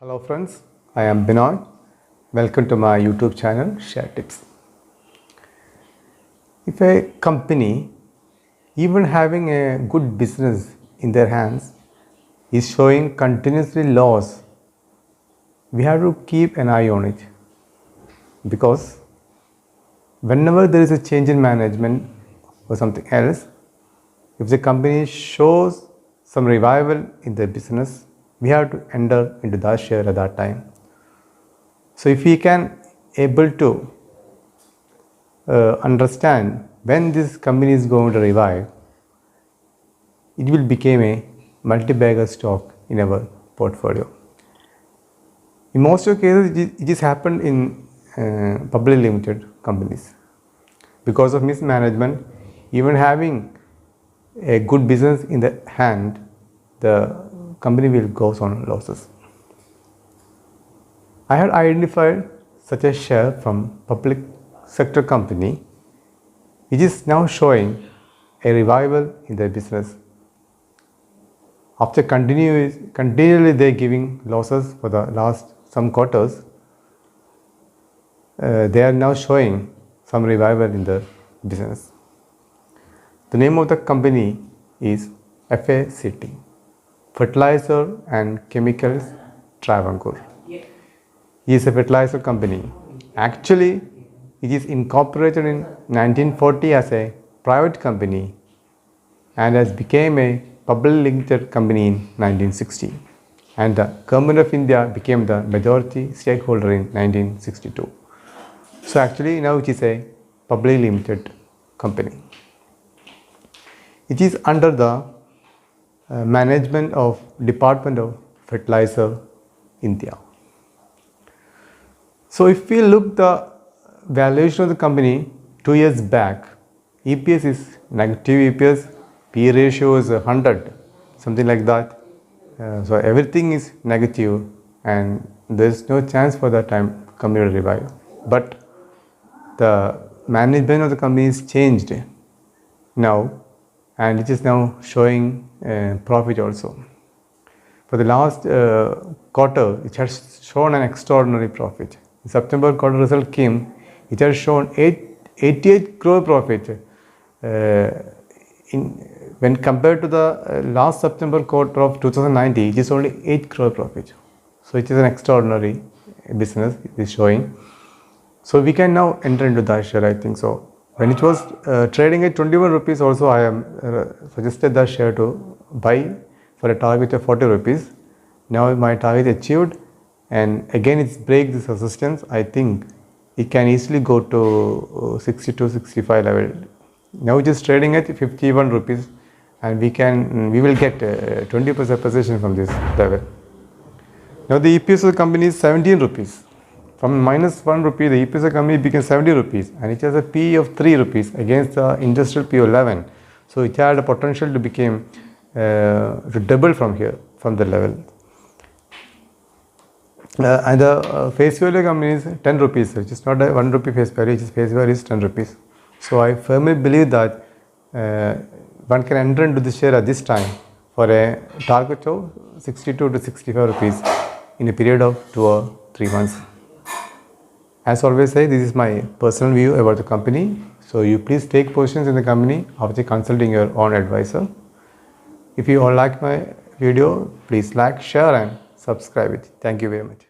Hello friends, I am Binoy. Welcome to my YouTube channel Share Tips. If a company, even having a good business in their hands, is showing continuously loss, we have to keep an eye on it, because whenever there is a change in management or something else, if the company shows some revival in their business, we have to enter into that share at that time. So if we can able to understand when this company is going to revive, it will become a multi-bagger stock in our portfolio. In most of the cases, it is happened in publicly limited companies. Because of mismanagement, even having a good business in the hand, the company will go on losses. I had identified such a share from public sector company, which is now showing a revival in their business. After continually they giving losses for the last some quarters, they are now showing some revival in the business. The name of the company is FACT, Fertilizer and Chemicals Travancore. It is a fertilizer company. Actually, it is incorporated in 1940 as a private company and has become a publicly limited company in 1960. And the Government of India became the majority stakeholder in 1962. So actually now it is a publicly limited company. It is under the management of Department of Fertilizer, India. So if we look the valuation of the company 2 years back, EPS is negative EPS, P ratio is 100, something like that. So everything is negative and there is no chance for that time company to revive. But the management of the company is changed now, and it is now showing profit also. For the last quarter, it has shown an extraordinary profit. In September quarter result came, it has shown 88 crore profit. When compared to the last September quarter of 2019, it is only 8 crore profit. So it is an extraordinary business it is showing. So we can now enter into that share, I think so. When it was trading at 21 rupees also, I am suggested that share to buy for a target of 40 rupees. Now my target achieved, and again it breaks this resistance. I think it can easily go to 62-65 level. Now it is trading at 51 rupees, and we will get 20% position from this level. Now the EPS of the company is 17 rupees. From -1 rupee, the EPS of the company became 70 rupees, and it has a PE of 3 rupees against the industrial PE of 11. So it had a potential to become to double from here, from the level. And the face value of the company is 10 rupees, which is not a 1 rupee face value, which is face value is 10 rupees. So I firmly believe that one can enter into this share at this time for a target of 62 to 65 rupees in a period of 2 or 3 months. As always say, this is my personal view about the company. So you please take positions in the company after consulting your own advisor. If you all like my video, please like, share and subscribe it. Thank you very much.